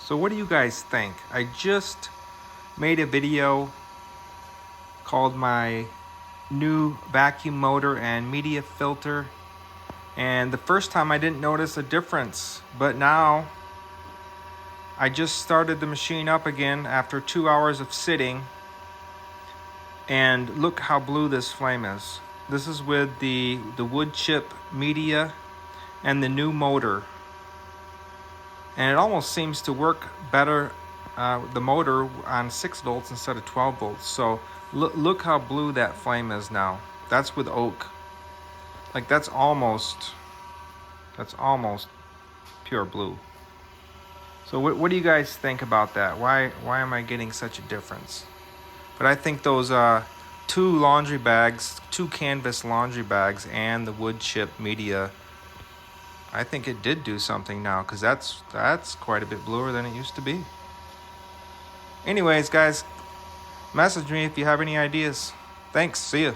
So what do you guys think? I just made a video called my new vacuum motor and media filter, and the first time I didn't notice a difference, but now I just started the machine up again after 2 hours of sitting, and look how blue this flame is. This is with the wood chip media and the new motor, and it almost seems to work better, the motor on 6 volts instead of 12 volts. So look how blue that flame is now. That's with oak. Like that's almost pure blue. So what do you guys think about that? Why am I getting such a difference? But I think those two canvas laundry bags and the wood chip media, I think it did do something now, because that's quite a bit bluer than it used to be. Anyways, guys, message me if you have any ideas. Thanks. See ya.